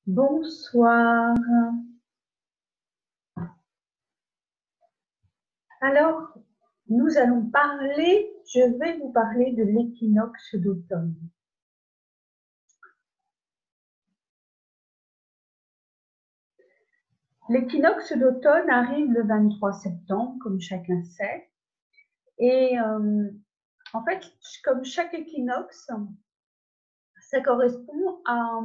Bonsoir. Alors, nous allons parler, je vais vous parler de l'équinoxe d'automne. L'équinoxe d'automne arrive le 23 septembre, comme chacun sait. Et en fait, comme chaque équinoxe, ça correspond à...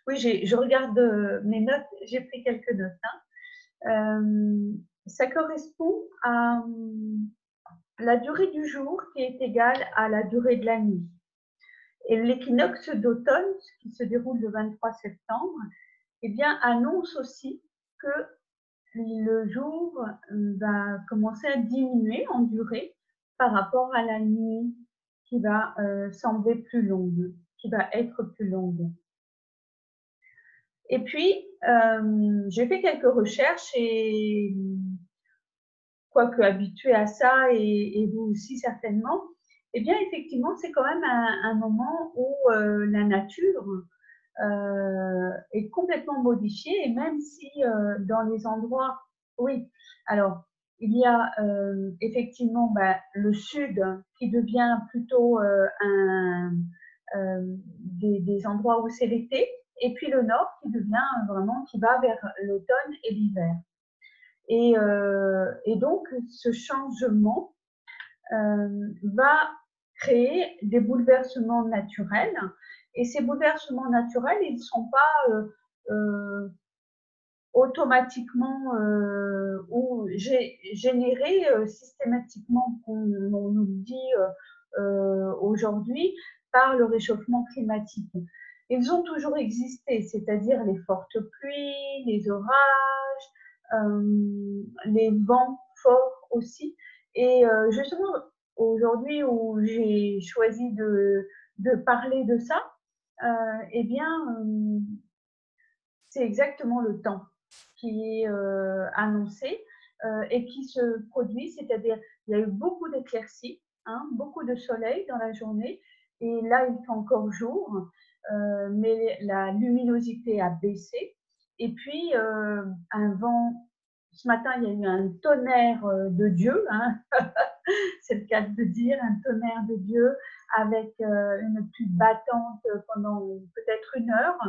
oui, je regarde mes notes, j'ai pris quelques notes. Ça correspond à la durée du jour qui est égale à la durée de la nuit. Et l'équinoxe d'automne, qui se déroule le 23 septembre, eh bien, annonce aussi que le jour va commencer à diminuer en durée par rapport à la nuit qui va sembler plus longue, qui va être plus longue. Et puis, j'ai fait quelques recherches et, quoique habituée à ça, et vous aussi certainement, eh bien, effectivement, c'est quand même un moment où la nature est complètement modifiée, et même si dans les endroits, oui, alors il y a effectivement le sud qui devient plutôt des endroits où c'est l'été, et puis le nord qui devient vraiment, qui va vers l'automne et l'hiver. Et donc ce changement va créer des bouleversements naturels. Et ces bouleversements naturels, ils ne sont pas automatiquement ou générés systématiquement, on nous le dit aujourd'hui, par le réchauffement climatique. Ils ont toujours existé, c'est-à-dire les fortes pluies, les orages, les vents forts aussi. Et justement, aujourd'hui où j'ai choisi de parler de ça, eh bien, c'est exactement le temps qui est annoncé et qui se produit, c'est-à-dire il y a eu beaucoup d'éclaircies, beaucoup de soleil dans la journée, et là il fait encore jour, mais la luminosité a baissé, et puis un vent, ce matin il y a eu un tonnerre de Dieu, c'est le cas de dire, un tonnerre de Dieu avec une pluie battante pendant peut-être 1 heure,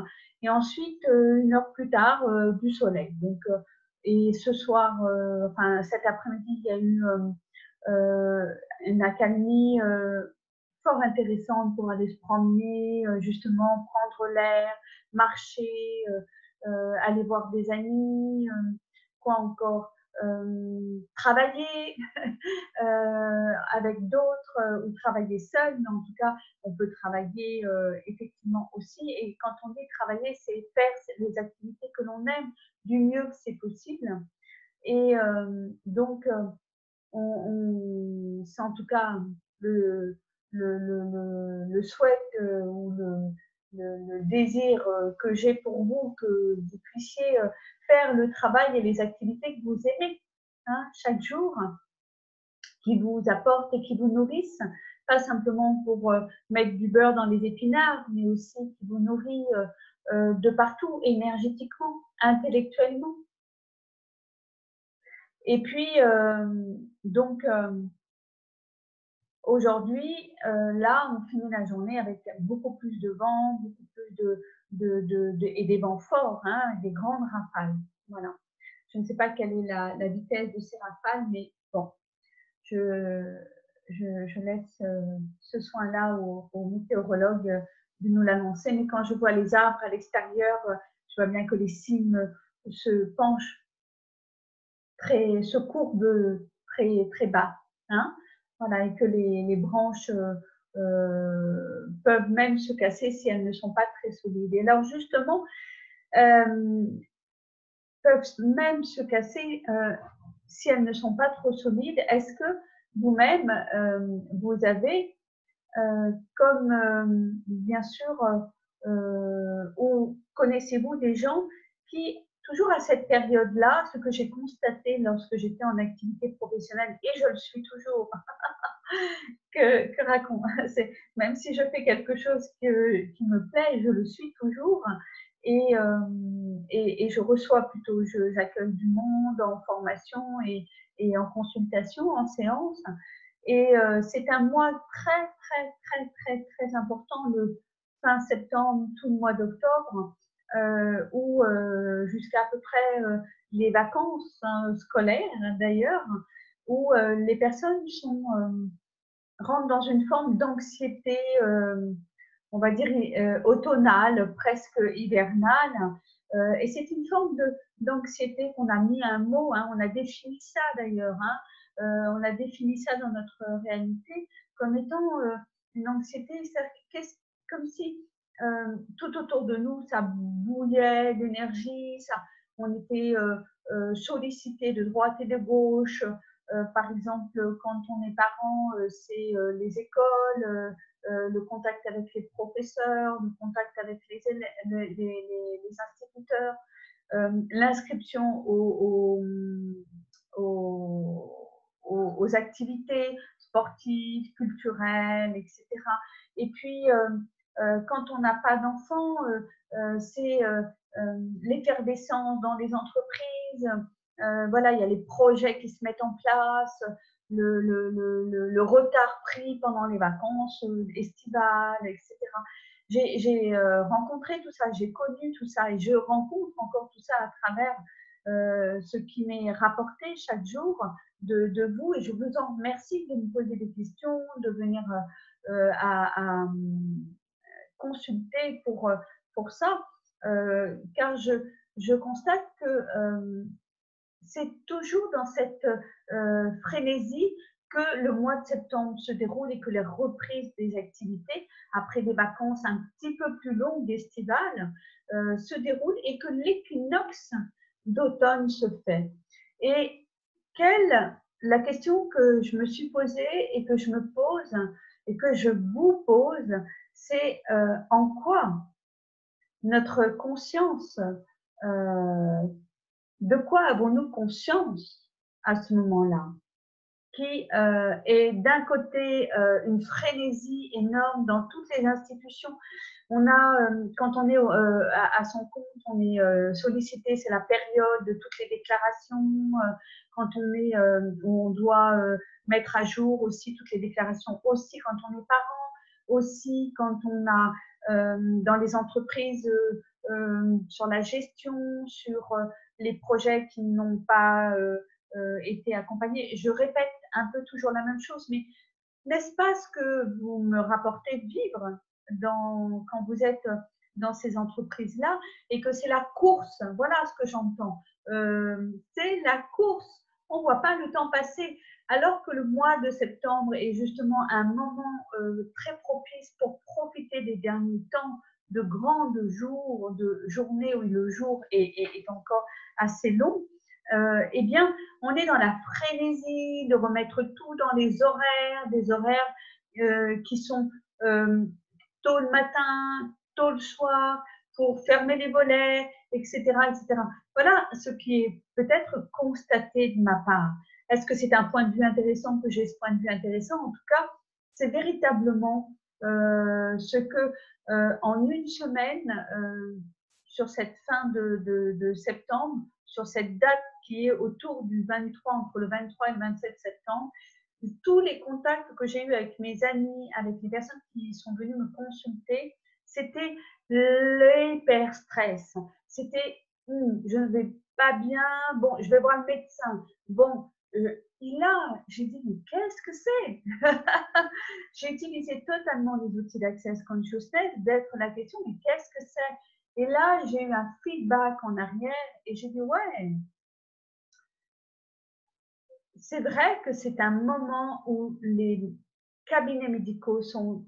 et ensuite 1 heure plus tard du soleil. Donc, et ce soir, enfin cet après-midi, il y a eu une accalmie fort intéressante pour aller se promener, justement prendre l'air, marcher, aller voir des amis, quoi encore, travailler avec d'autres ou travailler seul, mais en tout cas, on peut travailler effectivement aussi. Et quand on dit travailler, c'est faire les activités que l'on aime du mieux que c'est possible. Et donc, c'est en tout cas le souhait ou le désir que j'ai pour vous, que vous puissiez faire le travail et les activités que vous aimez chaque jour, qui vous apportent et qui vous nourrissent, pas simplement pour mettre du beurre dans les épinards, mais aussi qui vous nourrit de partout, énergétiquement, intellectuellement. Et puis, donc, aujourd'hui, là, on finit la journée avec beaucoup plus de vent, beaucoup plus et des vents forts, des grandes rafales. Voilà. Je ne sais pas quelle est la vitesse de ces rafales, mais bon, je laisse ce soin-là aux météorologues de nous l'annoncer. Mais quand je vois les arbres à l'extérieur, je vois bien que les cimes se penchent, se courbent très, très bas. Voilà, et que les branches peuvent même se casser si elles ne sont pas très solides. Et alors justement, peuvent même se casser si elles ne sont pas trop solides. Est-ce que vous-même, vous avez, comme bien sûr, ou connaissez-vous des gens qui, toujours à cette période-là, ce que j'ai constaté lorsque j'étais en activité professionnelle, et je le suis toujours, que raconte, même si je fais quelque chose qui me plaît, je le suis toujours, et je reçois plutôt, j'accueille du monde en formation et en consultation, en séance. Et c'est un mois très important, le fin septembre, tout le mois d'octobre, où jusqu'à peu près les vacances scolaires d'ailleurs, où les personnes rentrent dans une forme d'anxiété, on va dire automnale, presque hivernale. Et c'est une forme d'anxiété qu'on a mis un mot, hein, on a défini ça d'ailleurs, hein, on a défini ça dans notre réalité comme étant une anxiété, comme si tout autour de nous, ça bouillait d'énergie, on était sollicité de droite et de gauche. Par exemple, quand on est parent, c'est les écoles, le contact avec les professeurs, le contact avec les instituteurs, l'inscription aux activités sportives, culturelles, etc. Et puis, quand on n'a pas d'enfants, c'est l'effervescence dans les entreprises. Voilà, il y a les projets qui se mettent en place, le retard pris pendant les vacances estivales, etc. J'ai rencontré tout ça, j'ai connu tout ça et je rencontre encore tout ça à travers ce qui m'est rapporté chaque jour de vous et je vous en remercie de me poser des questions, de venir à consulter pour ça, car je constate que c'est toujours dans cette frénésie que le mois de septembre se déroule et que les reprises des activités, après des vacances un petit peu plus longues estivales, se déroulent et que l'équinoxe d'automne se fait. Et la question que je me suis posée et que je me pose et que je vous pose, c'est en quoi notre conscience, de quoi avons-nous conscience à ce moment-là, qui est d'un côté une frénésie énorme dans toutes les institutions. On a, quand on est à son compte, on est sollicité, c'est la période de toutes les déclarations, quand on doit mettre à jour aussi toutes les déclarations, aussi quand on est parent, aussi quand on a dans les entreprises sur la gestion, sur les projets qui n'ont pas été accompagnés. Je répète un peu toujours la même chose, mais n'est-ce pas ce que vous me rapportez de vivre quand vous êtes dans ces entreprises-là et que c'est la course, voilà ce que j'entends. C'est la course, on ne voit pas le temps passer, alors que le mois de septembre est justement un moment très propice pour profiter des derniers temps de grands jours, de journées où le jour est encore assez long. Eh bien, on est dans la frénésie de remettre tout dans les horaires, des horaires qui sont tôt le matin, tôt le soir, pour fermer les volets, etc., etc. Voilà ce qui est peut-être constaté de ma part. Est-ce que c'est un point de vue intéressant que j'ai ce point de vue intéressant? En tout cas, c'est véritablement ce que en une semaine, sur cette fin de septembre, sur cette date qui est autour du 23, entre le 23 et le 27 septembre, tous les contacts que j'ai eus avec mes amis, avec les personnes qui sont venues me consulter, c'était l'hyper-stress. C'était je ne vais pas bien, bon, je vais voir le médecin. Bon, et là, j'ai dit, mais qu'est-ce que c'est? J'ai utilisé totalement les outils d'Access Consciousness, d'être la question, mais qu'est-ce que c'est? Et là, j'ai eu un feedback en arrière et j'ai dit, ouais, c'est vrai que c'est un moment où les cabinets médicaux sont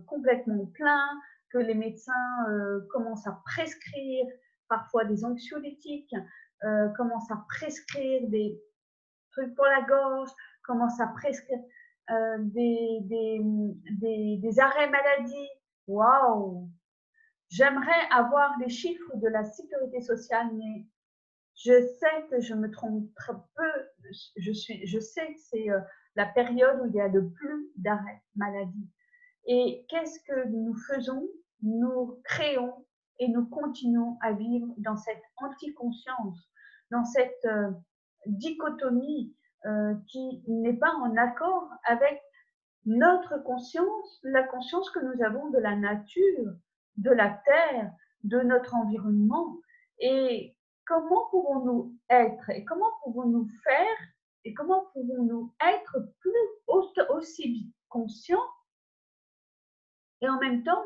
complètement pleins, que les médecins commencent à prescrire parfois des anxiolytiques, commencent à prescrire des trucs pour la gorge, commencent à prescrire des arrêts maladie. Waouh! J'aimerais avoir les chiffres de la sécurité sociale, mais je sais que je me trompe très peu. Je sais que c'est la période où il y a le plus d'arrêts maladie. Et qu'est-ce que nous faisons nous créons et nous continuons à vivre dans cette anti-conscience, dans cette dichotomie qui n'est pas en accord avec notre conscience, la conscience que nous avons de la nature, de la terre, de notre environnement. Et comment pouvons-nous être et comment pouvons-nous faire et comment pouvons-nous être plus aussi conscients et en même temps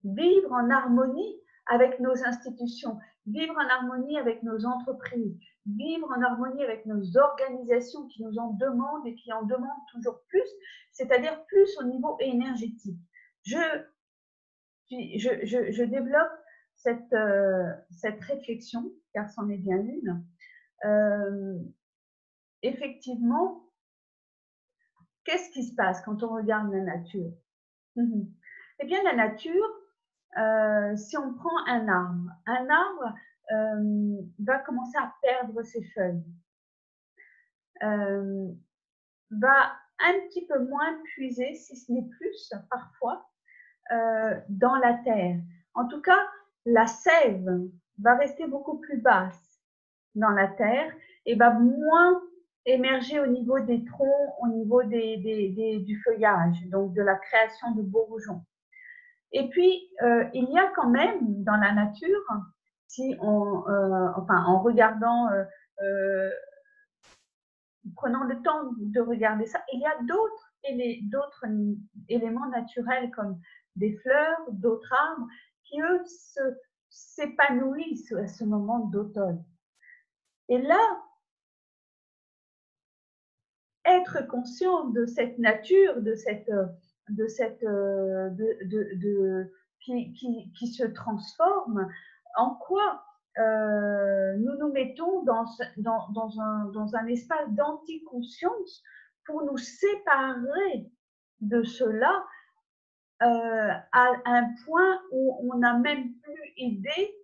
vivre en harmonie avec nos institutions, vivre en harmonie avec nos entreprises, vivre en harmonie avec nos organisations qui nous en demandent et qui en demandent toujours plus, c'est-à-dire plus au niveau énergétique. Je développe cette réflexion, car c'en est bien une. Effectivement, qu'est-ce qui se passe quand on regarde la nature? Eh bien, la nature, si on prend un arbre va commencer à perdre ses feuilles, va un petit peu moins puiser, si ce n'est plus parfois, dans la terre. En tout cas, la sève va rester beaucoup plus basse dans la terre et va moins émerger au niveau des troncs, au niveau du feuillage, donc de la création de bourgeons. Et puis, il y a quand même dans la nature, si on, enfin, en regardant, prenant le temps de regarder ça, il y a d'autres éléments naturels comme des fleurs, d'autres arbres, qui eux s'épanouissent à ce moment d'automne. Et là, être conscient de cette nature, qui se transforme, en quoi nous nous mettons dans un espace d'anticonscience pour nous séparer de cela à un point où on n'a même plus idée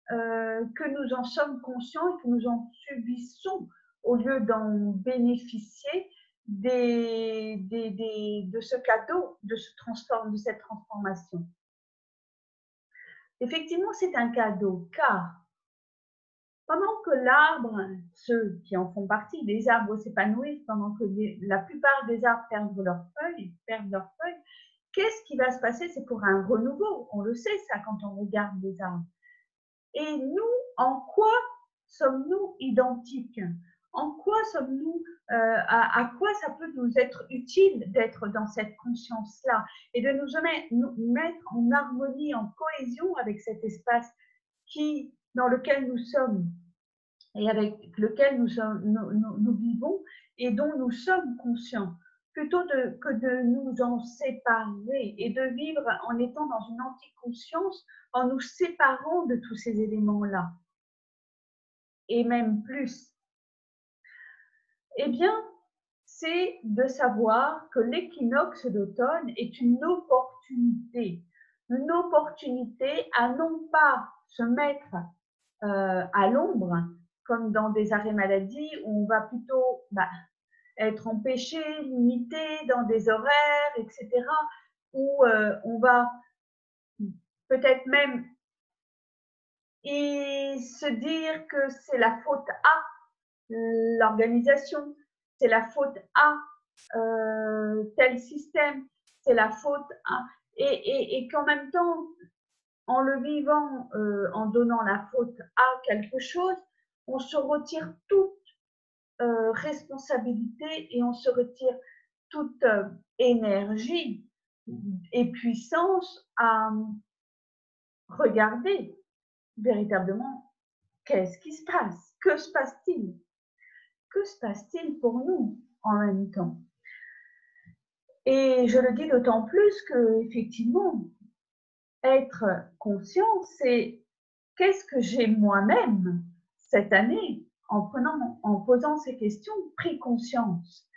que nous en sommes conscients et que nous en subissons au lieu d'en bénéficier de ce cadeau, de cette transformation. Effectivement, c'est un cadeau, car pendant que l'arbre, ceux qui en font partie, les arbres s'épanouissent, pendant que la plupart des arbres perdent leurs feuilles, qu'est-ce qui va se passer? C'est pour un renouveau. On le sait, ça, quand on regarde les arbres. Et nous, en quoi sommes-nous identiques? En quoi sommes-nous, à quoi ça peut nous être utile d'être dans cette conscience-là et de nous mettre en harmonie, en cohésion avec cet espace dans lequel nous sommes et avec lequel nous vivons et dont nous sommes conscients, plutôt que de nous en séparer et de vivre en étant dans une anti-conscience, en nous séparant de tous ces éléments-là. Et même plus. Eh bien, c'est de savoir que l'équinoxe d'automne est une opportunité à non pas se mettre à l'ombre, comme dans des arrêts maladie où on va plutôt être empêché, limité dans des horaires, etc., où on va peut-être même se dire que c'est la faute à l'organisation, c'est la faute à tel système, c'est la faute à… Et qu'en même temps, en le vivant, en donnant la faute à quelque chose, on se retire toute responsabilité et on se retire toute énergie et puissance à regarder véritablement qu'est-ce qui se passe, que se passe-t-il, que se passe-t-il pour nous en même temps. Et je le dis d'autant plus que, effectivement, être conscient, c'est qu'est-ce que j'ai moi-même cette année en posant ces questions, pris conscience.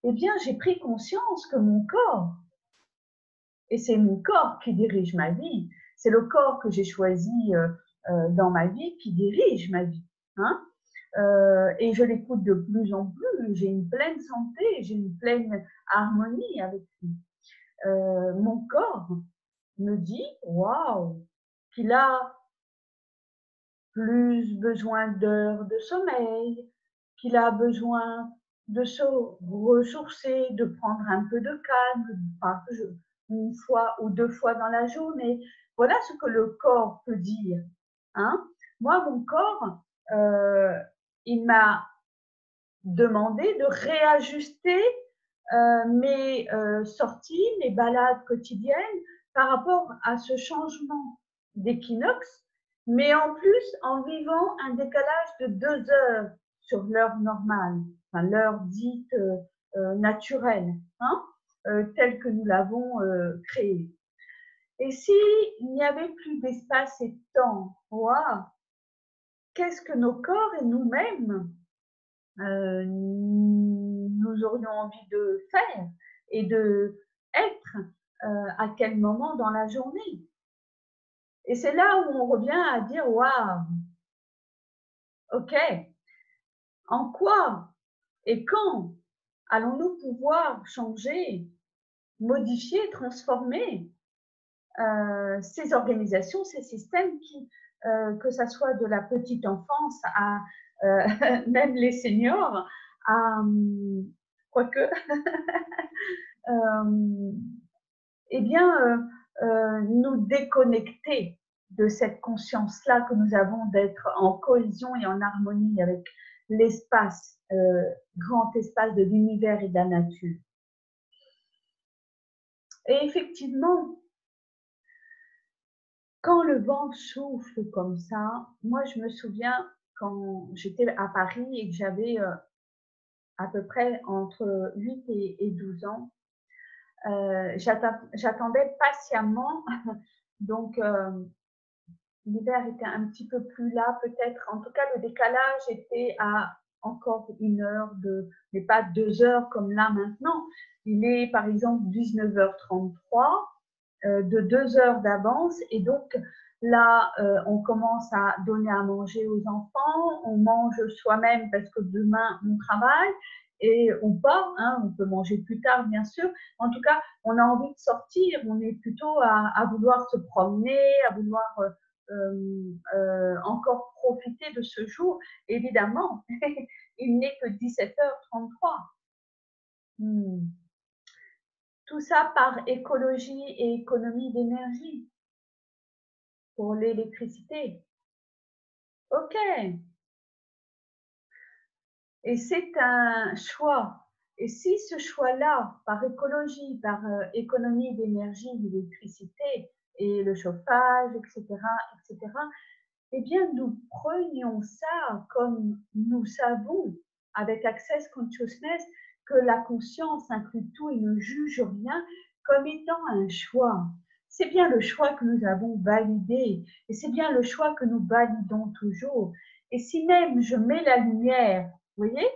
Eh bien, j'ai pris conscience que mon corps, et c'est mon corps qui dirige ma vie, c'est le corps que j'ai choisi dans ma vie qui dirige ma vie. Hein, et je l'écoute de plus en plus, j'ai une pleine santé, j'ai une pleine harmonie avec lui. Mon corps me dit, waouh, qu'il a plus besoin d'heures de sommeil, qu'il a besoin de se ressourcer, de prendre un peu de calme, une fois ou deux fois dans la journée. Voilà ce que le corps peut dire. Hein. Moi, mon corps, il m'a demandé de réajuster mes sorties, mes balades quotidiennes par rapport à ce changement d'équinoxe, mais en plus en vivant un décalage de 2 heures sur l'heure normale, enfin l'heure dite naturelle, hein, telle que nous l'avons créée. Et s'il n'y avait plus d'espace et de temps, wow, qu'est-ce que nos corps et nous-mêmes nous aurions envie de faire et de être à quel moment dans la journée. Et c'est là où on revient à dire waouh, ok, en quoi et quand allons-nous pouvoir changer, modifier, transformer ces organisations, ces systèmes qui, que ça soit de la petite enfance à même les seniors, à quoique, eh bien, nous déconnecter de cette conscience-là que nous avons d'être en cohésion et en harmonie avec l'espace, grand espace de l'univers et de la nature. Et effectivement, quand le vent souffle comme ça, moi je me souviens quand j'étais à Paris et que j'avais à peu près entre 8 et 12 ans, j'attendais patiemment, donc l'hiver était un petit peu plus là peut-être, en tout cas le décalage était à encore 1 heure, mais pas 2 heures comme là maintenant. Il est par exemple 19h33, de 2 heures d'avance et donc là on commence à donner à manger aux enfants, on mange soi-même parce que demain on travaille et on part, hein, on peut manger plus tard bien sûr, en tout cas on a envie de sortir, on est plutôt à vouloir se promener, à vouloir encore profiter de ce jour. Évidemment, il n'est que 17h33. Tout ça par écologie et économie d'énergie pour l'électricité. Ok. Et c'est un choix. Et si ce choix-là, par écologie, par économie d'énergie, d'électricité et le chauffage, etc., etc., eh bien, nous prenions ça comme nous savons, avec Access Consciousness, que la conscience inclut tout et ne juge rien, comme étant un choix. C'est bien le choix que nous avons validé et c'est bien le choix que nous validons toujours. Et si même je mets la lumière, vous voyez,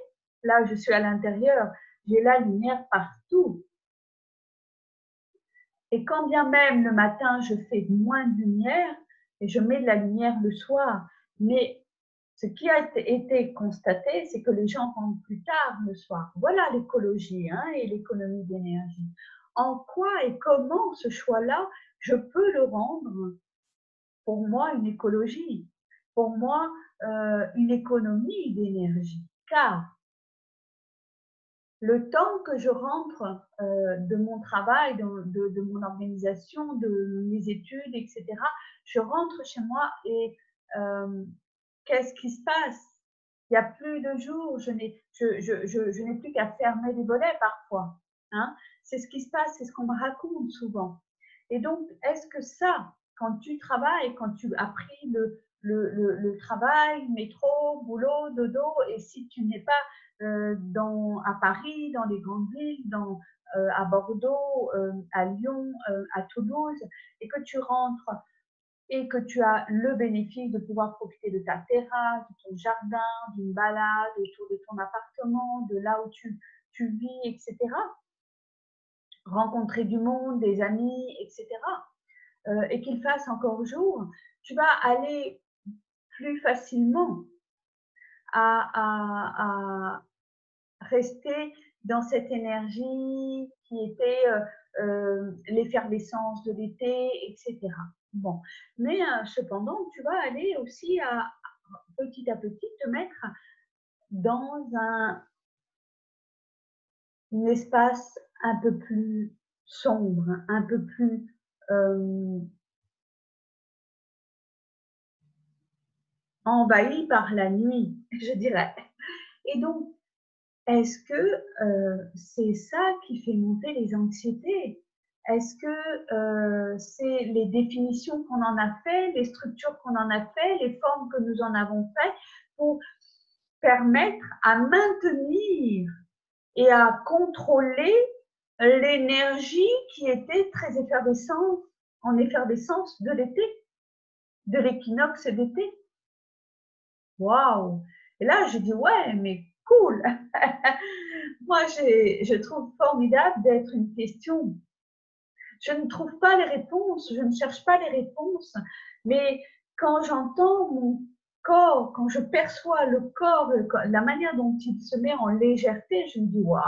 là je suis à l'intérieur, j'ai la lumière partout. Et quand bien même le matin je fais moins de lumière et je mets de la lumière le soir, mais ce qui a été constaté, c'est que les gens rentrent plus tard le soir. Voilà l'écologie, hein, et l'économie d'énergie. En quoi et comment ce choix-là, je peux le rendre pour moi une écologie, pour moi une économie d'énergie. Car le temps que je rentre de mon travail, de mon organisation, de mes études, etc., je rentre chez moi et qu'est-ce qui se passe? Il n'y a plus de jours, je n'ai plus qu'à fermer les volets parfois. Hein. C'est ce qui se passe, c'est ce qu'on me raconte souvent. Et donc, est-ce que ça, quand tu travailles, quand tu as pris le travail, métro, boulot, dodo, et si tu n'es pas à Paris, dans les grandes villes, à Bordeaux, à Lyon, à Toulouse, et que tu rentres et que tu as le bénéfice de pouvoir profiter de ta terrasse, de ton jardin, d'une balade autour de ton appartement, de là où tu vis, etc. Rencontrer du monde, des amis, etc. Et qu'il fasse encore jour, tu vas aller plus facilement à rester dans cette énergie qui était l'effervescence de l'été, etc. Bon, mais cependant, tu vas aller aussi petit à petit te mettre dans un espace un peu plus sombre, un peu plus envahi par la nuit, je dirais. Et donc, est-ce que c'est ça qui fait monter les anxiétés? Est-ce que c'est les définitions qu'on en a fait, les structures qu'on en a fait, les formes que nous en avons fait pour permettre à maintenir et à contrôler l'énergie qui était très effervescente, en effervescence de l'été, de l'équinoxe d'été? Waouh! Et là, je dis, ouais, mais cool! Moi, je trouve formidable d'être une question. Je ne trouve pas les réponses, je ne cherche pas les réponses, mais quand j'entends mon corps, quand je perçois le corps, la manière dont il se met en légèreté, je me dis, waouh,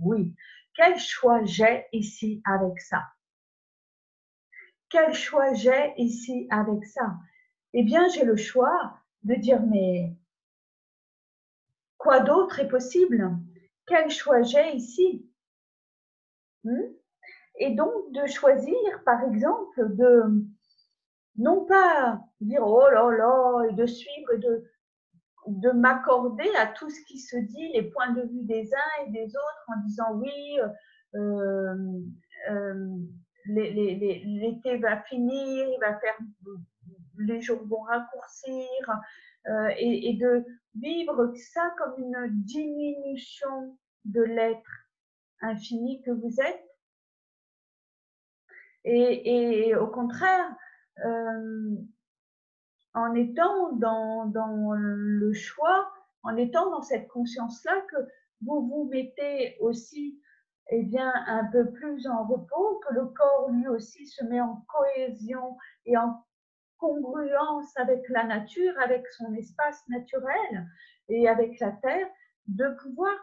oui, quel choix j'ai ici avec ça? Quel choix j'ai ici avec ça? Eh bien, j'ai le choix de dire, mais quoi d'autre est possible? Quel choix j'ai ici? Et donc de choisir, par exemple, de non pas dire oh là là, et de suivre, de m'accorder à tout ce qui se dit, les points de vue des uns et des autres, en disant oui, euh, euh, l'été va finir, il va faire, les jours vont raccourcir, et de vivre ça comme une diminution de l'être infini que vous êtes. Et au contraire, en étant dans le choix, en étant dans cette conscience-là, que vous vous mettez aussi eh bien, un peu plus en repos, que le corps lui aussi se met en cohésion et en congruence avec la nature, avec son espace naturel et avec la terre, de pouvoir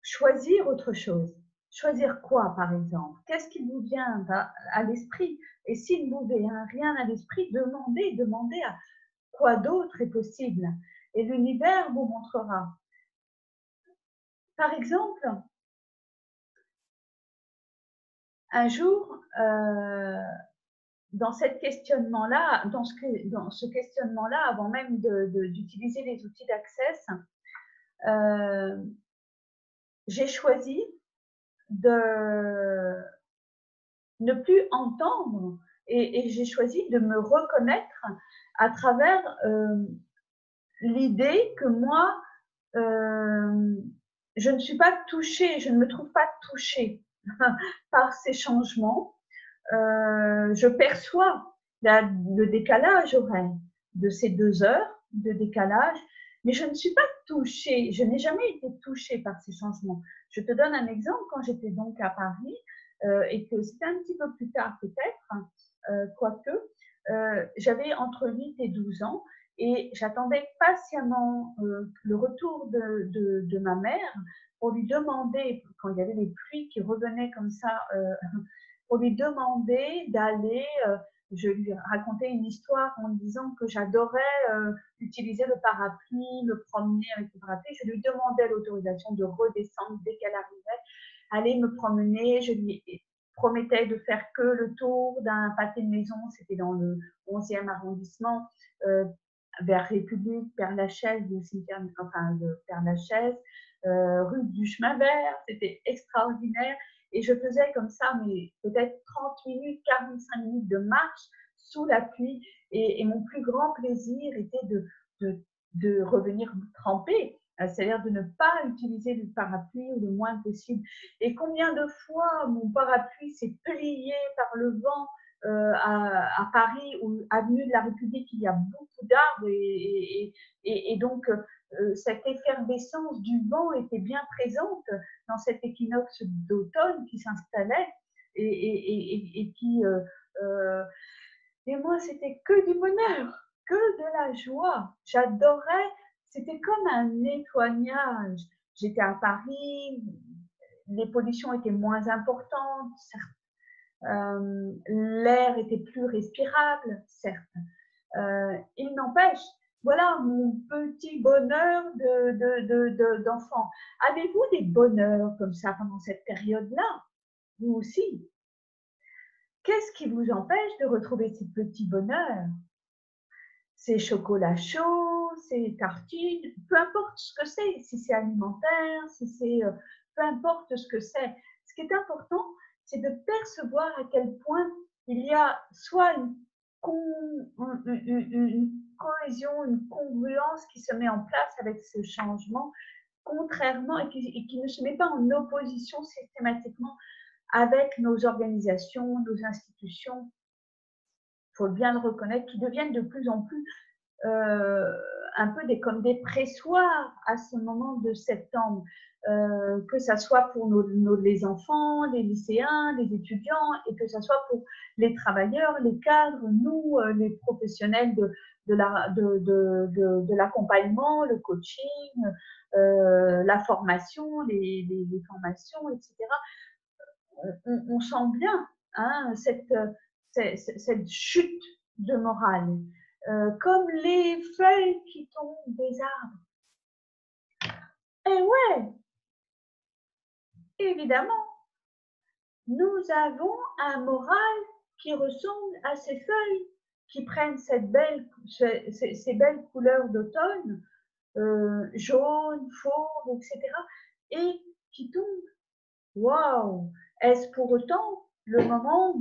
choisir autre chose. Choisir quoi, par exemple? Qu'est-ce qui vous vient à l'esprit? Et s'il ne vous vient rien à l'esprit, demandez à quoi d'autre est possible. Et l'univers vous montrera. Par exemple, un jour, dans ce questionnement-là, avant même d'utiliser les outils d'Access, j'ai choisi de ne plus entendre et j'ai choisi de me reconnaître à travers l'idée que moi, je ne suis pas touchée, je ne me trouve pas touchée par ces changements. Je perçois le décalage horaire de ces 2 heures de décalage, mais je ne suis pas touchée, je n'ai jamais été touchée par ces changements. Je te donne un exemple, quand j'étais donc à Paris, et que c'était un petit peu plus tard peut-être, quoique, j'avais entre 8 et 12 ans, et j'attendais patiemment le retour de ma mère pour lui demander, quand il y avait les pluies qui revenaient comme ça, pour lui demander d'aller, je lui racontais une histoire en disant que j'adorais utiliser le parapluie, me promener avec le parapluie. Je lui demandais l'autorisation de redescendre dès qu'elle arrivait, aller me promener. Je lui promettais de faire que le tour d'un pâté de maison, c'était dans le 11e arrondissement, vers République, Père-Lachaise, le cimetière, enfin, Père-Lachaise, rue du Chemin Vert, c'était extraordinaire. Et je faisais comme ça, mais peut-être 30 minutes, 45 minutes de marche sous la pluie. Et mon plus grand plaisir était de revenir tremper, c'est-à-dire de ne pas utiliser le parapluie le moins possible. Et combien de fois mon parapluie s'est plié par le vent à Paris, ou avenue de la République, il y a beaucoup d'arbres et donc cette effervescence du vent était bien présente dans cet équinoxe d'automne qui s'installait et qui et moi c'était que du bonheur, que de la joie. J'adorais, c'était comme un nettoyage. J'étais à Paris, les pollutions étaient moins importantes, l'air était plus respirable, certes. Il n'empêche, voilà mon petit bonheur d'enfant. Avez-vous des bonheurs comme ça pendant cette période-là? Vous aussi? Qu'est-ce qui vous empêche de retrouver ces petits bonheurs? Ces chocolats chauds, ces tartines, peu importe ce que c'est, si c'est alimentaire, si c'est peu importe ce que c'est. Ce qui est important, c'est de percevoir à quel point il y a soit une cohésion, une congruence qui se met en place avec ce changement, contrairement et qui ne se met pas en opposition systématiquement avec nos organisations, nos institutions. Il faut bien le reconnaître, qui deviennent de plus en plus un peu comme des pressoirs à ce moment de septembre, que ça soit pour les enfants, les lycéens, les étudiants, et que ça soit pour les travailleurs, les cadres, nous, les professionnels de l'accompagnement, le coaching, la formation, les formations, etc. On sent bien hein, cette chute de morale. Comme les feuilles qui tombent des arbres. Et ouais, évidemment, nous avons un moral qui ressemble à ces feuilles qui prennent ces belles couleurs d'automne, jaune, fauve, etc. et qui tombent. Waouh! Est-ce pour autant le moment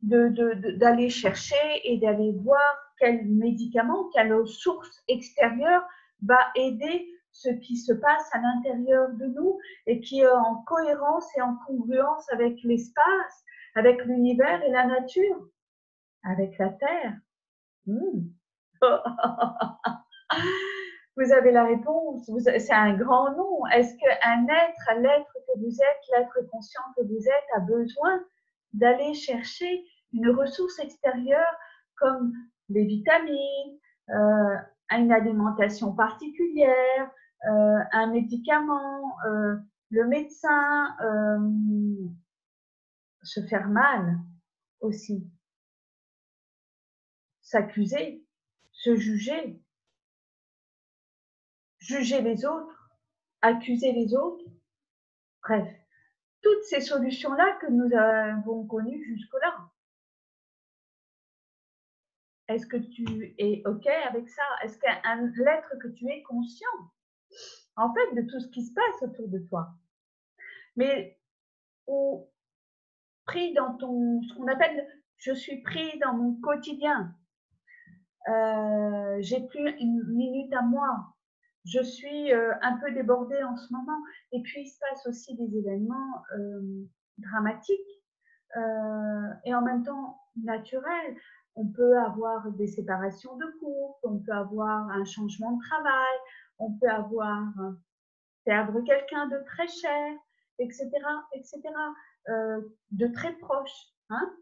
d'aller chercher et d'aller voir quel médicament, quelle source extérieure va aider ce qui se passe à l'intérieur de nous et qui est en cohérence et en congruence avec l'espace, avec l'univers et la nature, avec la Terre? Vous avez la réponse, c'est un grand nom. Est-ce qu'un être, l'être que vous êtes, l'être conscient que vous êtes, a besoin d'aller chercher une ressource extérieure comme les vitamines, une alimentation particulière, un médicament, le médecin, se faire mal aussi, s'accuser, se juger, juger les autres, accuser les autres, bref, toutes ces solutions-là que nous avons connues jusque-là. Est-ce que tu es OK avec ça? Est-ce qu'un l'être que tu es conscient, en fait, de tout ce qui se passe autour de toi? Mais ou pris dans ce qu'on appelle, je suis pris dans mon quotidien. J'ai plus une minute à moi. Je suis un peu débordée en ce moment. Et puis, il se passe aussi des événements dramatiques et en même temps naturels. On peut avoir des séparations de couple, on peut avoir un changement de travail, on peut avoir perdre quelqu'un de très cher, etc., etc., de très proche. Hein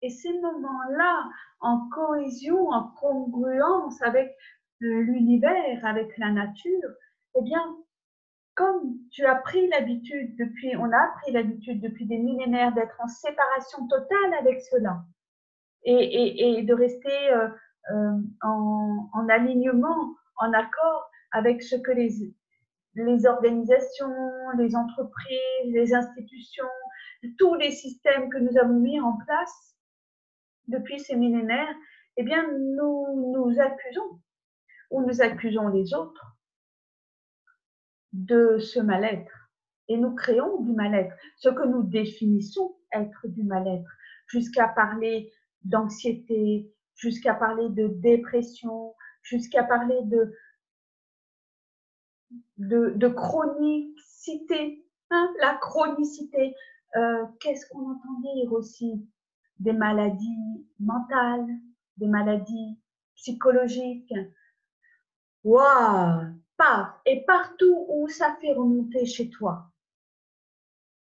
et ces moments-là, en cohésion, en congruence avec l'univers, avec la nature, eh bien, comme tu as pris l'habitude depuis, on a pris l'habitude depuis des millénaires d'être en séparation totale avec cela et de rester en alignement, en accord avec ce que les organisations, les entreprises, les institutions, tous les systèmes que nous avons mis en place depuis ces millénaires, eh bien, nous accusons ou nous accusons les autres de ce mal-être. Et nous créons du mal-être, ce que nous définissons être du mal-être, jusqu'à parler d'anxiété, jusqu'à parler de dépression, jusqu'à parler de chronicité. Hein, la chronicité, qu'est-ce qu'on entend dire aussi? Des maladies mentales, des maladies psychologiques. Waouh! Paf! Et partout où ça fait remonter chez toi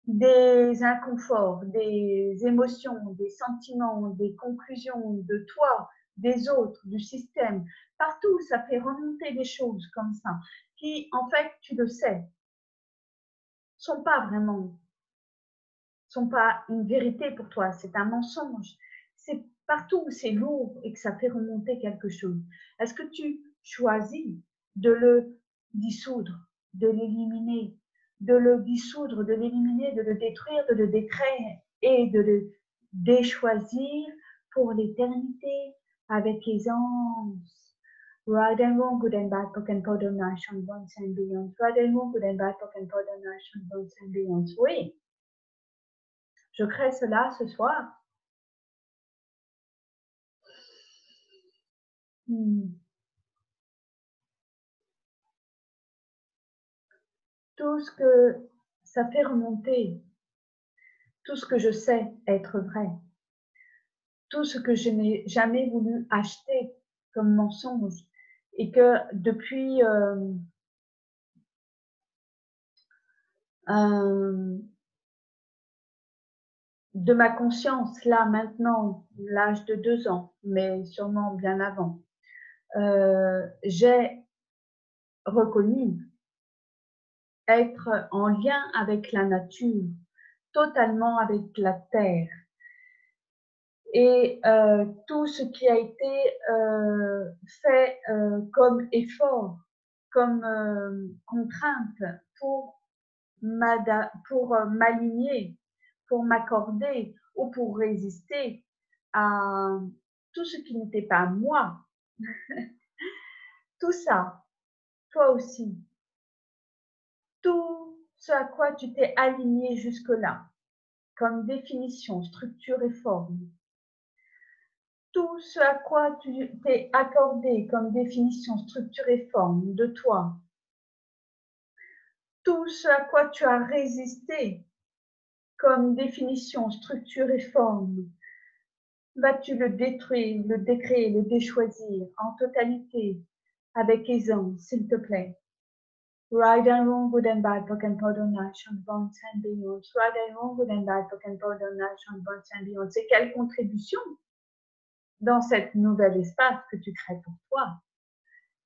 des inconforts, des émotions, des sentiments, des conclusions de toi, des autres, du système, partout où ça fait remonter des choses comme ça, qui en fait, tu le sais, sont pas vraiment, sont pas une vérité pour toi, c'est un mensonge. C'est partout où c'est lourd et que ça fait remonter quelque chose. Est-ce que tu choisis de le dissoudre, de l'éliminer, de le dissoudre, de l'éliminer, de le détruire, de le décréer et de le déchoisir pour l'éternité avec aisance? Right and wrong, good and bad, poke and powder, nash on once and beyond. Right and wrong, good and bad, poke and powder, nash on once and beyond. Oui, je crée cela ce soir. Tout ce que ça fait remonter, tout ce que je sais être vrai, tout ce que je n'ai jamais voulu acheter comme mensonge et que depuis de ma conscience, là maintenant, l'âge de 2 ans, mais sûrement bien avant, j'ai reconnu être en lien avec la nature, totalement avec la terre. Et tout ce qui a été fait comme effort, comme contrainte pour m'aligner, pour m'accorder ou pour résister à tout ce qui n'était pas moi. Tout ça, toi aussi, tout ce à quoi tu t'es aligné jusque-là, comme définition, structure et forme, tout ce à quoi tu t'es accordé comme définition, structure et forme de toi, tout ce à quoi tu as résisté comme définition, structure et forme, vas-tu le détruire, le décréer, le déchoisir en totalité, avec aisance, s'il te plaît. Right and wrong, good and bad, poke and powder, nash on bonds and beyond. Right and wrong, good and bad, poke and powder, nash on bonds and beyond. C'est quelle contribution dans cet nouvel espace que tu crées pour toi?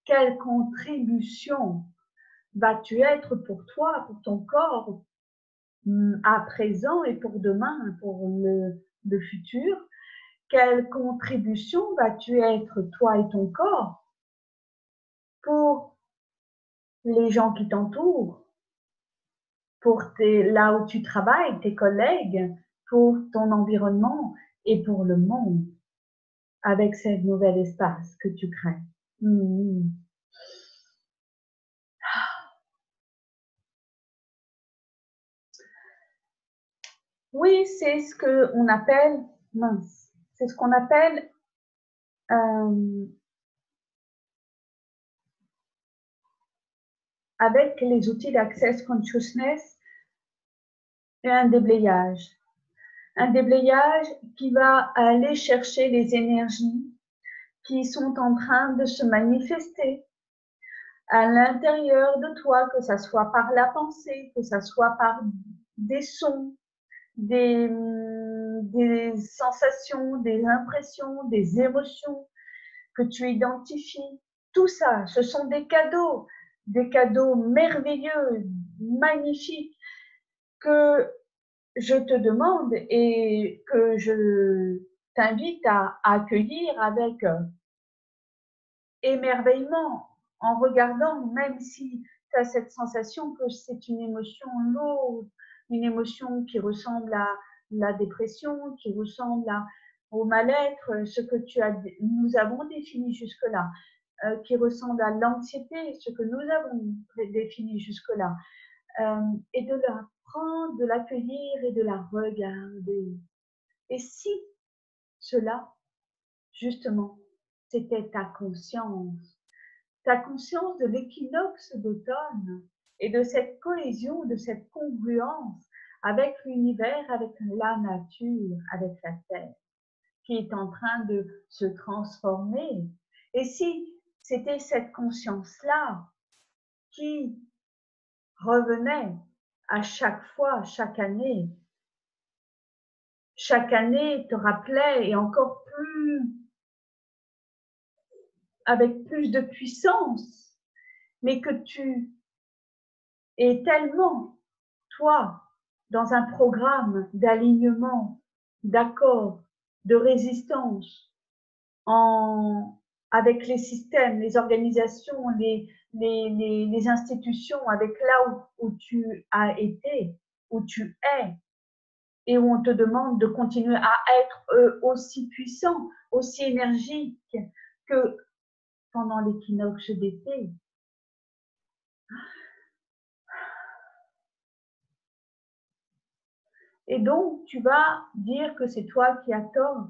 Quelle contribution vas-tu être pour toi, pour ton corps, à présent et pour demain, pour le futur? Quelle contribution vas-tu être, toi et ton corps, pour les gens qui t'entourent, pour là où tu travailles, tes collègues, pour ton environnement et pour le monde, avec ce nouvel espace que tu crées? Oui, c'est ce qu'on appelle, c'est ce qu'on appelle avec les outils d'Access Consciousness et un déblayage. Un déblayage qui va aller chercher les énergies qui sont en train de se manifester à l'intérieur de toi, que ça soit par la pensée, que ça soit par des sons, des sensations, des impressions, des émotions que tu identifies. Tout ça, ce sont des cadeaux merveilleux, magnifiques, que je te demande et que je t'invite à accueillir avec émerveillement, en regardant, même si tu as cette sensation que c'est une émotion lourde, une émotion qui ressemble à la dépression, qui ressemble au mal-être, ce que nous avons défini jusque-là, qui ressemble à l'anxiété, ce que nous avons défini jusque-là, et de la prendre, de l'accueillir et de la regarder. Et si cela, justement, c'était ta conscience de l'équinoxe d'automne et de cette cohésion, de cette congruence avec l'univers, avec la nature, avec la terre, qui est en train de se transformer. Et si c'était cette conscience-là qui revenait à chaque fois, chaque année te rappelait, et encore plus, avec plus de puissance, mais que tu es tellement toi, dans un programme d'alignement, d'accord, de résistance, avec les systèmes, les organisations, les institutions, avec là où tu as été, où tu es, et où on te demande de continuer à être aussi puissant, aussi énergique que pendant l'équinoxe d'été. Et donc, tu vas dire que c'est toi qui as tort,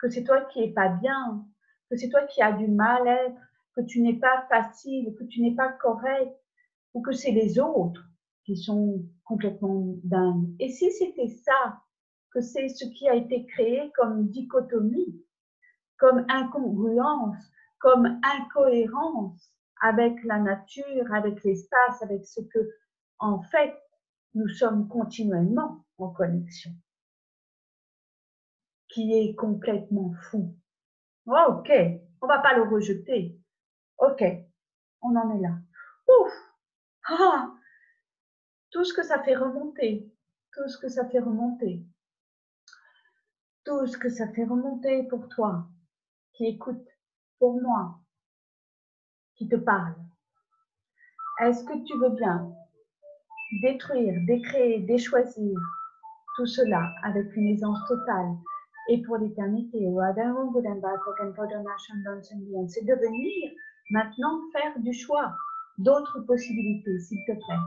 que c'est toi qui n'es pas bien, que c'est toi qui as du mal-être, que tu n'es pas facile, que tu n'es pas correct, ou que c'est les autres qui sont complètement dingues. Et si c'était ça, que c'est ce qui a été créé comme dichotomie, comme incongruence, comme incohérence avec la nature, avec l'espace, avec ce que, en fait, nous sommes continuellement en connexion, qui est complètement fou. Oh, ok, on va pas le rejeter. Ok, on en est là. Ouf, ah, tout ce que ça fait remonter, tout ce que ça fait remonter, tout ce que ça fait remonter pour toi, qui écoute, pour moi, qui te parle. Est-ce que tu veux bien détruire, décréer, déchoisir tout cela avec une aisance totale et pour l'éternité? C'est de venir maintenant faire du choix d'autres possibilités, s'il te plaît.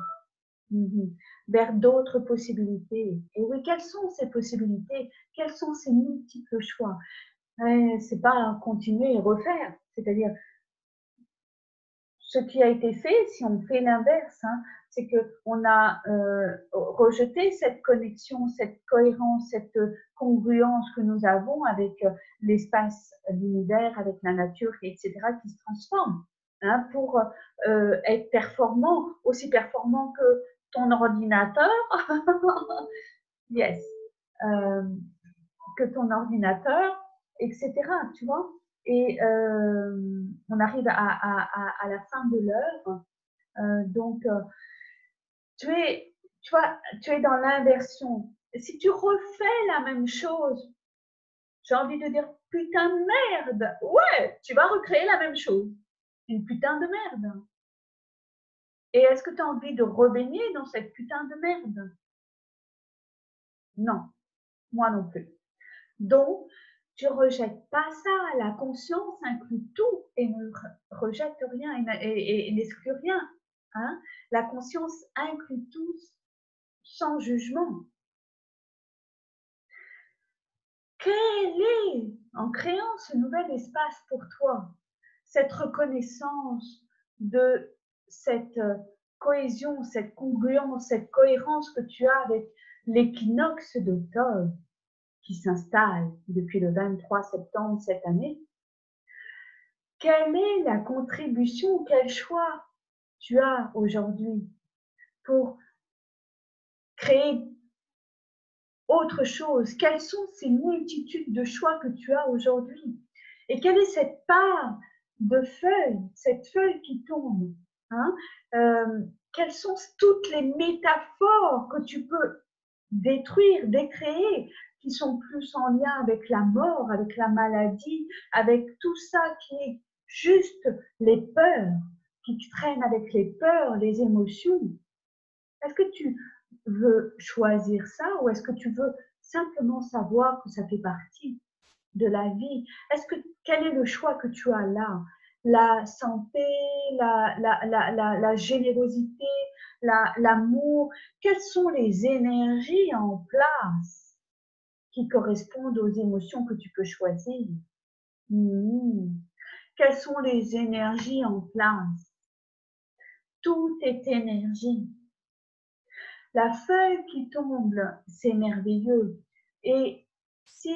Vers d'autres possibilités. Et oui, quelles sont ces possibilités? Quels sont ces multiples choix? C'est pas continuer et refaire, c'est-à-dire ce qui a été fait, si on fait l'inverse, c'est qu'on a rejeté cette connexion, cette cohérence, cette congruence que nous avons avec l'espace, l'univers, avec la nature, etc., qui se transforme pour être performant, aussi performant que ton ordinateur, yes, que ton ordinateur, etc., tu vois. Et on arrive à la fin de l'œuvre. Donc, tu es dans l'inversion. Si tu refais la même chose, j'ai envie de dire putain de merde. Ouais, tu vas recréer la même chose. Une putain de merde. Et est-ce que tu as envie de rebaigner dans cette putain de merde? Non, moi non plus. Donc, tu ne rejettes pas ça. La conscience inclut tout et ne rejette rien et n'exclut rien. Hein? La conscience inclut tout sans jugement. Quel est, en créant ce nouvel espace pour toi, cette reconnaissance de cette cohésion, cette congruence, cette cohérence que tu as avec l'équinoxe d'automne qui s'installe depuis le 23 septembre cette année? Quelle est la contribution, quel choix tu as aujourd'hui pour créer autre chose? Quelles sont ces multitudes de choix que tu as aujourd'hui? Et quelle est cette part de feuilles, cette feuille qui tombe? Quelles sont toutes les métaphores que tu peux détruire, décréer, qui sont plus en lien avec la mort, avec la maladie, avec tout ça qui est juste les peurs, qui traînent avec les peurs, les émotions? Est-ce que tu veux choisir ça ou est-ce que tu veux simplement savoir que ça fait partie de la vie? Quel est le choix que tu as là? La santé, la générosité, l'amour? Quelles sont les énergies en place qui correspondent aux émotions que tu peux choisir? Quelles sont les énergies en place? Tout est énergie. La feuille qui tombe, c'est merveilleux. Et si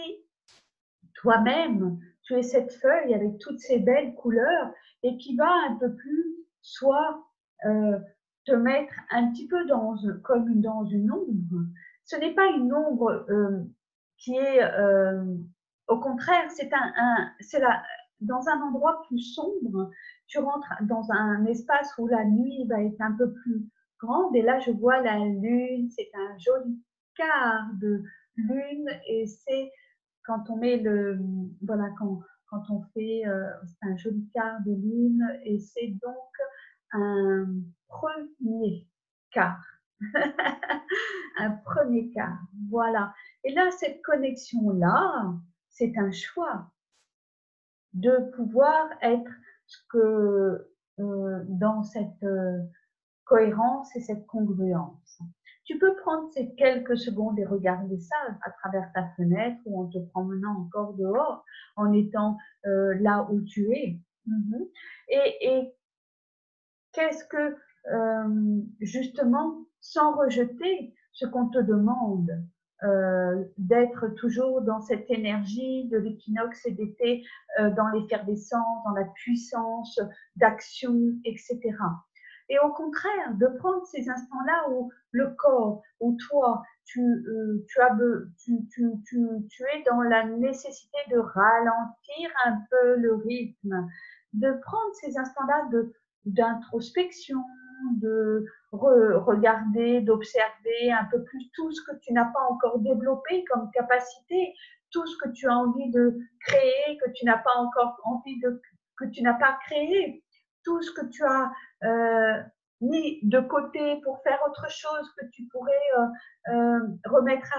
toi-même, tu es cette feuille avec toutes ces belles couleurs et qui va un peu plus, soit te mettre un petit peu comme dans une ombre. Ce n'est pas une ombre qui est, au contraire, c'est dans un endroit plus sombre. Tu rentres dans un espace où la nuit va être un peu plus grande. Et là, je vois la lune, c'est un joli quart de lune et c'est quand on met le, voilà, quand on fait un joli quart de lune et c'est donc un premier quart. Un premier quart, voilà. Et là, cette connexion-là, c'est un choix de pouvoir être ce que, dans cette cohérence et cette congruence. Tu peux prendre ces quelques secondes et regarder ça à travers ta fenêtre ou en te promenant encore dehors, en étant là où tu es. Et qu'est-ce que, justement, sans rejeter ce qu'on te demande, d'être toujours dans cette énergie de l'équinoxe et d'été, dans l'effervescence, dans la puissance d'action, etc. Et au contraire, de prendre ces instants-là où le corps, où toi, tu es dans la nécessité de ralentir un peu le rythme, de prendre ces instants-là d'introspection, de regarder, d'observer un peu plus tout ce que tu n'as pas encore développé comme capacité, tout ce que tu as envie de créer, que tu n'as pas encore envie de, que tu n'as pas créé, tout ce que tu as mis de côté pour faire autre chose que tu pourrais remettre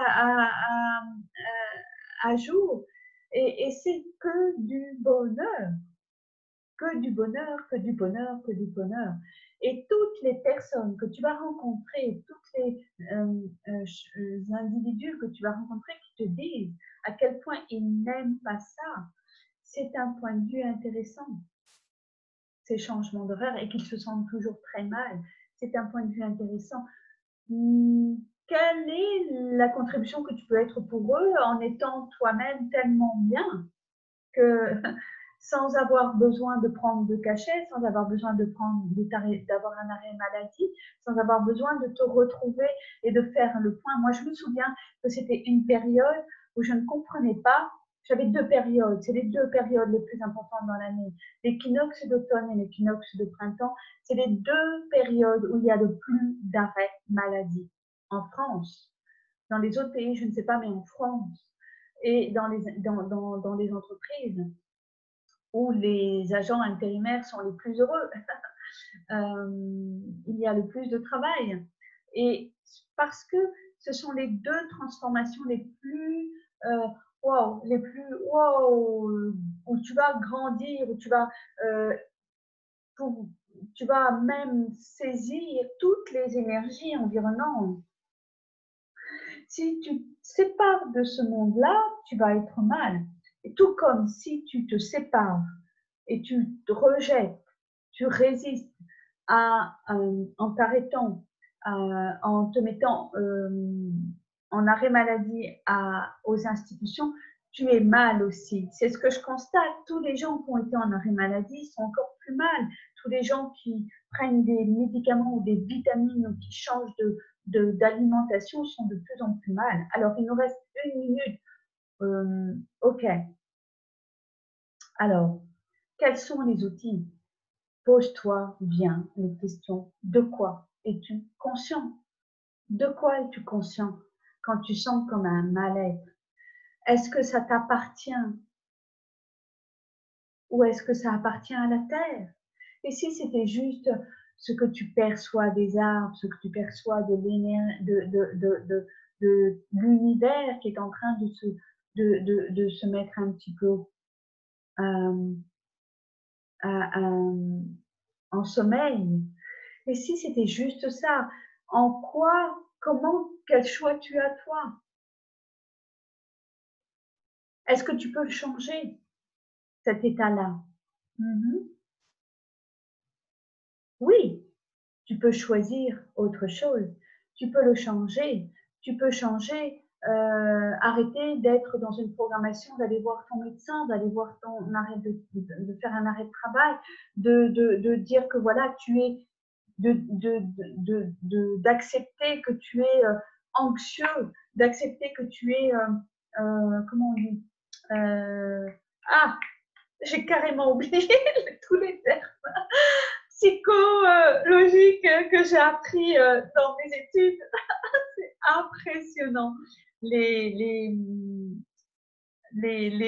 à jour. Et c'est que du bonheur, que du bonheur, que du bonheur, que du bonheur. Et toutes les personnes que tu vas rencontrer, tous les individus que tu vas rencontrer qui te disent à quel point ils n'aiment pas ça, c'est un point de vue intéressant. Ces changements d'horaire et qu'ils se sentent toujours très mal, c'est un point de vue intéressant. Quelle est la contribution que tu peux être pour eux en étant toi-même tellement bien que sans avoir besoin de prendre de cachet, sans avoir besoin d'avoir un arrêt maladie, sans avoir besoin de te retrouver et de faire le point. Moi, je me souviens que c'était une période où je ne comprenais pas. J'avais deux périodes, c'est les deux périodes les plus importantes dans l'année. L'équinoxe d'automne et l'équinoxe de printemps, c'est les deux périodes où il y a le plus d'arrêts maladie en France. Dans les autres pays, je ne sais pas, mais en France et dans les entreprises où les agents intérimaires sont les plus heureux, il y a le plus de travail. Et parce que ce sont les deux transformations les plus wow, les plus wow, où tu vas grandir, où tu vas même saisir toutes les énergies environnantes. Si tu te sépares de ce monde-là, tu vas être mal. Et tout comme si tu te sépares et tu te rejettes, tu résistes en t'arrêtant, en te mettant en arrêt maladie aux institutions, tu es mal aussi. C'est ce que je constate. Tous les gens qui ont été en arrêt maladie sont encore plus mal. Tous les gens qui prennent des médicaments ou des vitamines ou qui changent d'alimentation sont de plus en plus mal. Alors, il nous reste 1 minute. OK. Alors, quels sont les outils? Pose-toi bien les questions. De quoi es-tu conscient? De quoi es-tu conscient quand tu sens comme un mal-être? Est-ce que ça t'appartient ou est-ce que ça appartient à la terre? Et si c'était juste ce que tu perçois des arbres, ce que tu perçois de l'univers qui est en train de se mettre un petit peu en sommeil. Et si c'était juste ça, en quoi, comment, quel choix tu as toi? Est-ce que tu peux le changer, cet état-là? Oui, tu peux choisir autre chose. Tu peux le changer. Tu peux changer, arrêter d'être dans une programmation, d'aller voir ton médecin, d'aller voir ton arrêt de faire un arrêt de travail, de dire que voilà, tu es d'accepter que tu es anxieux, d'accepter que tu es, comment on dit, ah, j'ai carrément oublié tous les termes. psychologique que j'ai appris dans mes études. C'est impressionnant. Les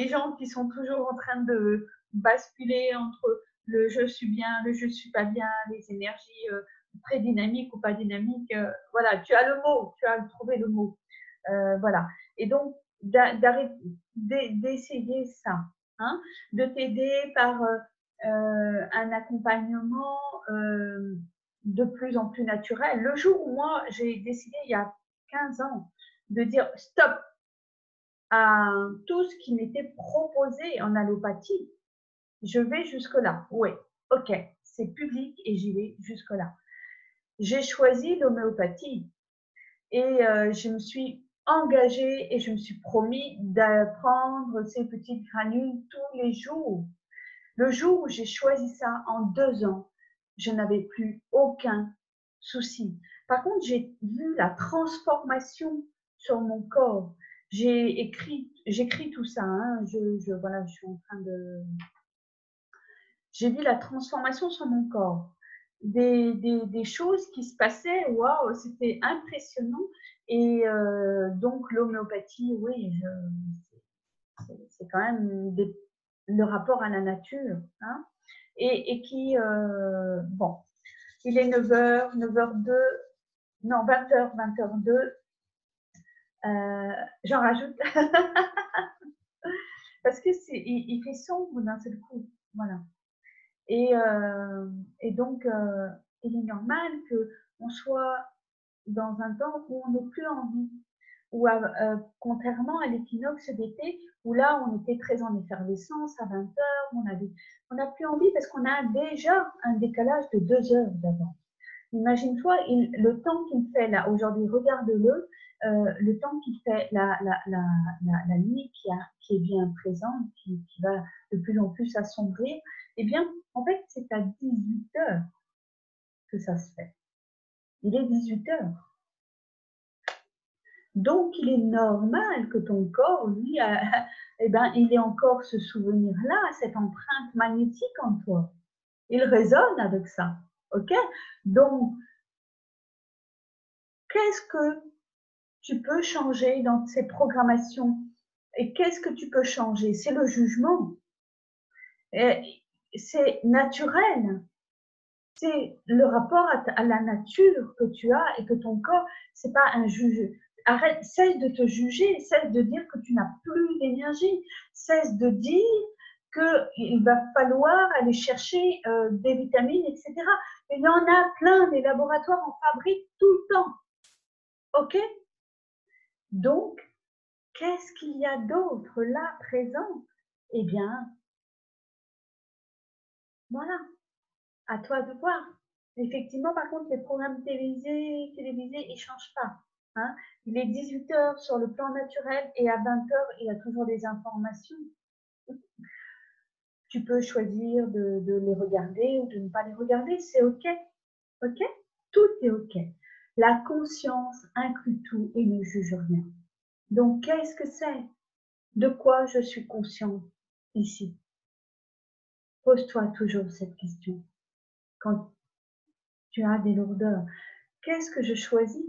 gens qui sont toujours en train de basculer entre le je suis bien, le je suis pas bien, les énergies très dynamiques ou pas dynamiques. Voilà, tu as le mot, tu as trouvé le mot. Voilà. Et donc, d'essayer ça, hein, de t'aider par un accompagnement de plus en plus naturel. Le jour où moi, j'ai décidé, il y a 15 ans, de dire stop à tout ce qui m'était proposé en allopathie, je vais jusque-là. Oui, ok, c'est public et j'y vais jusque-là. J'ai choisi l'homéopathie et je me suis engagée et je me suis promis d'apprendre ces petites granules tous les jours. Le jour où j'ai choisi ça, en 2 ans, je n'avais plus aucun souci. Par contre, j'ai vu la transformation sur mon corps. J'écris tout ça. Hein. Voilà, je suis en train de. J'ai vu la transformation sur mon corps. Des choses qui se passaient, waouh, c'était impressionnant. Et donc, l'homéopathie, oui, c'est quand même le rapport à la nature. Hein, et qui, bon, il est 9h, 9h02, non, 20h, 20h02. J'en rajoute parce que il fait sombre d'un seul coup, voilà. Et donc, il est normal qu'on soit dans un temps où on n'est plus en vie, ou contrairement à l'équinoxe d'été, où là, on était très en effervescence à 20h, on n'a plus envie parce qu'on a déjà un décalage de 2 heures d'avance. Imagine-toi le temps qu'il fait là, aujourd'hui, regarde-le, le temps qu'il fait, la nuit qui est bien présente, qui va de plus en plus s'assombrir, eh bien, en fait, c'est à 18h que ça se fait. Il est 18h. Donc, il est normal que ton corps, lui, eh ben, il ait encore ce souvenir-là, cette empreinte magnétique en toi. Il résonne avec ça. OK? Donc, qu'est-ce que tu peux changer dans ces programmations? Et qu'est-ce que tu peux changer? C'est le jugement. C'est naturel. C'est le rapport à la nature que tu as et que ton corps, c'est pas un juge. Arrête, cesse de te juger, cesse de dire que tu n'as plus d'énergie, cesse de dire qu'il va falloir aller chercher des vitamines, etc. Il y en a plein, les laboratoires en fabriquent tout le temps. OK? Donc, qu'est-ce qu'il y a d'autre là présent? Eh bien, voilà, à toi de voir. Effectivement, par contre, les programmes télévisés, ils ne changent pas. Hein. Il est 18h sur le plan naturel et à 20h, il y a toujours des informations. Tu peux choisir de les regarder ou de ne pas les regarder, c'est OK. OK? Tout est OK. La conscience inclut tout et ne juge rien. Donc, qu'est-ce que c'est? De quoi je suis consciente ici? Pose-toi toujours cette question. Quand tu as des lourdeurs, qu'est-ce que je choisis?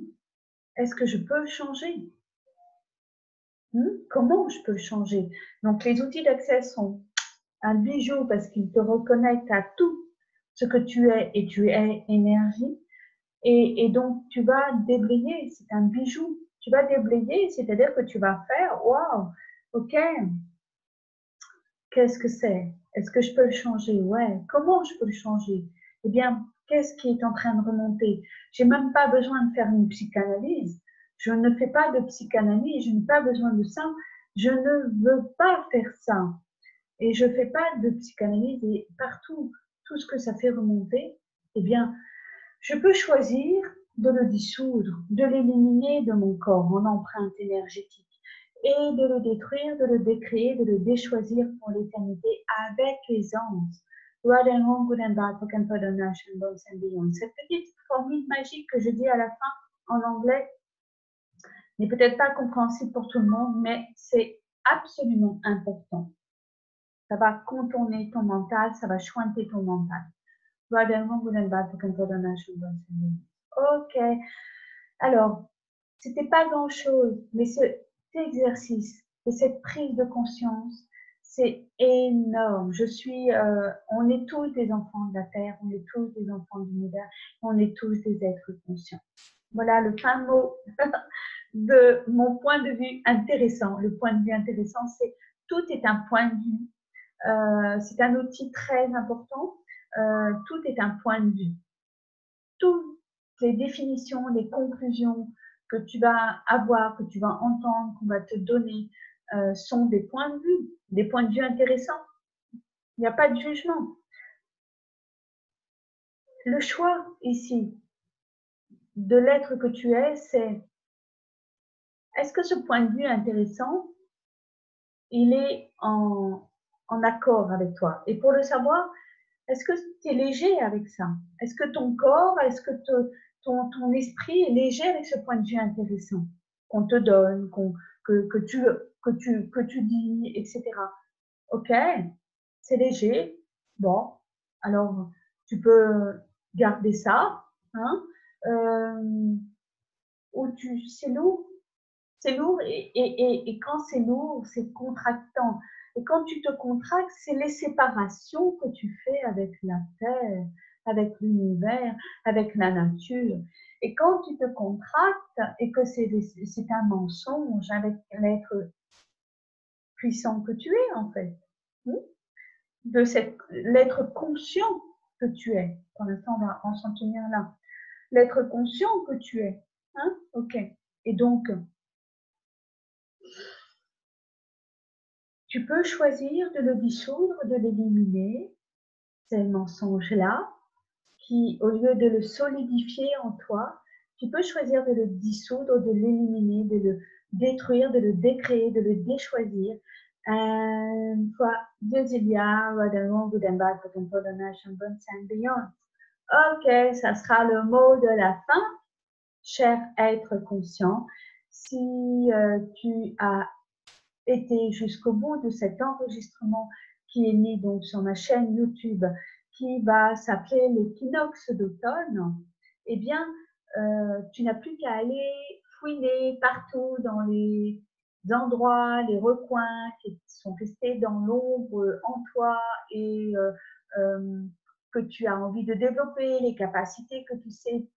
Est-ce que je peux changer? Comment je peux changer? Donc, les outils d'accès sont un bijou parce qu'ils te reconnectent à tout ce que tu es et tu es énergie. Et donc, tu vas déblayer, c'est un bijou. Tu vas déblayer, c'est-à-dire que tu vas faire, waouh, ok, qu'est-ce que c'est? Est-ce que je peux le changer? Ouais. Comment je peux le changer? Eh bien, qu'est-ce qui est en train de remonter? J'ai même pas besoin de faire une psychanalyse. Je ne fais pas de psychanalyse, je n'ai pas besoin de ça. Je ne veux pas faire ça. Et je ne fais pas de psychanalyse et partout, tout ce que ça fait remonter, eh bien, je peux choisir de le dissoudre, de l'éliminer de mon corps en empreinte énergétique et de le détruire, de le décréer, de le déchoisir pour l'éternité avec les anges. Cette petite formule magique que je dis à la fin en anglais n'est peut-être pas compréhensible pour tout le monde, mais c'est absolument important. Ça va contourner ton mental, ça va chointer ton mental. Ok. Alors, c'était pas grand-chose, mais cet exercice et cette prise de conscience, c'est énorme. On est tous des enfants de la Terre, on est tous des enfants de l'univers, on est tous des êtres conscients. Voilà le fin mot de mon point de vue intéressant. Le point de vue intéressant, c'est tout est un point de vue. C'est un outil très important. Tout est un point de vue. Toutes les définitions, les conclusions que tu vas avoir, que tu vas entendre, qu'on va te donner, sont des points de vue intéressants. Il n'y a pas de jugement. Le choix ici de l'être que tu es, c'est est-ce que ce point de vue intéressant, il est en accord avec toi? Et pour le savoir, est-ce que tu es léger avec ça? Est-ce que ton corps, est-ce que ton esprit est léger avec ce point de vue intéressant qu'on te donne, que tu dis, etc. Ok, c'est léger. Bon, alors tu peux garder ça. Hein, ou c'est lourd. C'est lourd et quand c'est lourd, c'est contractant. Et quand tu te contractes, c'est les séparations que tu fais avec la terre, avec l'univers, avec la nature. Et quand tu te contractes et que c'est un mensonge avec l'être puissant que tu es en fait, de l'être conscient que tu es. Pour l'instant, on va s'en tenir là. L'être conscient que tu es. Hein, ok. Et donc, tu peux choisir de le dissoudre, de l'éliminer, c'est le mensonge-là, qui, au lieu de le solidifier en toi, tu peux choisir de le dissoudre, de l'éliminer, de le détruire, de le décréer, de le déchoisir. Ok, ça sera le mot de la fin, cher être conscient. Si tu as été jusqu'au bout de cet enregistrement qui est mis donc sur ma chaîne YouTube, qui va s'appeler l'équinoxe d'automne, eh bien, tu n'as plus qu'à aller fouiner partout dans les endroits, les recoins qui sont restés dans l'ombre en toi et que tu as envie de développer, les capacités que tu sais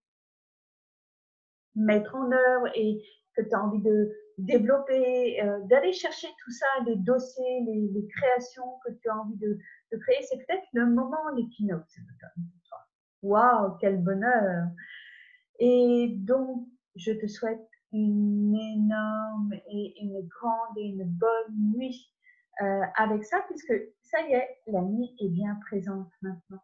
mettre en œuvre et que tu as envie de développer, d'aller chercher tout ça, les dossiers, les créations que tu as envie de créer. C'est peut-être le moment, l'équinoxe pour toi. Waouh, quel bonheur! Et donc, je te souhaite une énorme et une grande et une bonne nuit avec ça, puisque ça y est, la nuit est bien présente maintenant.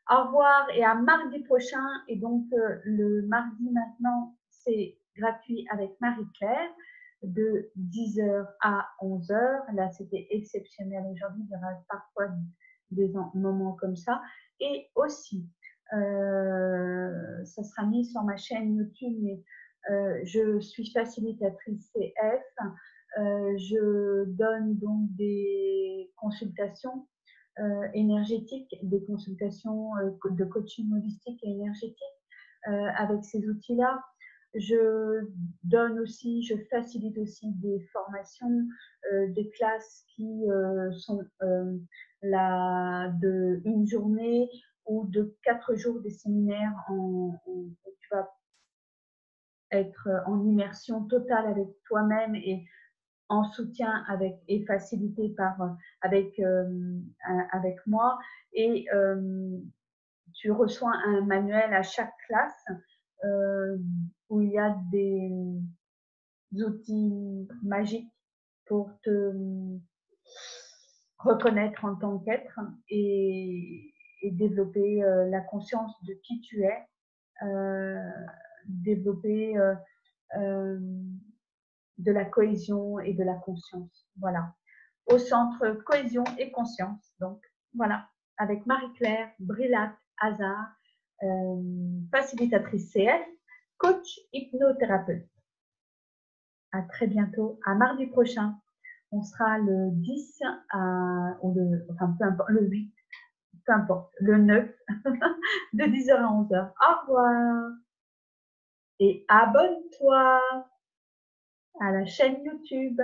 Au revoir et à mardi prochain. Et donc, le mardi maintenant, c'est gratuit avec Marie-Claire de 10h à 11h. Là, c'était exceptionnel aujourd'hui. Il y aura parfois des moments comme ça. Et aussi, ça sera mis sur ma chaîne YouTube, mais je suis facilitatrice CF. Je donne donc des consultations énergétiques, des consultations de coaching holistique et énergétique avec ces outils-là. Je donne aussi, je facilite aussi des formations, des classes qui sont de une journée ou de 4 jours, des séminaires où tu vas être en immersion totale avec toi-même et en soutien et facilité avec moi. Et tu reçois un manuel à chaque classe où il y a des outils magiques pour te reconnaître en tant qu'être et développer la conscience de qui tu es, développer de la cohésion et de la conscience. Voilà. Au centre cohésion et conscience. Donc, voilà. Avec Marie-Claire Brilat Hazard, facilitatrice CF, coach hypnothérapeute. À très bientôt. À mardi prochain. On sera le 10 ou enfin, peu importe, le 8. peu importe, le 9, de 10h à 11h. Au revoir et abonne-toi à la chaîne YouTube.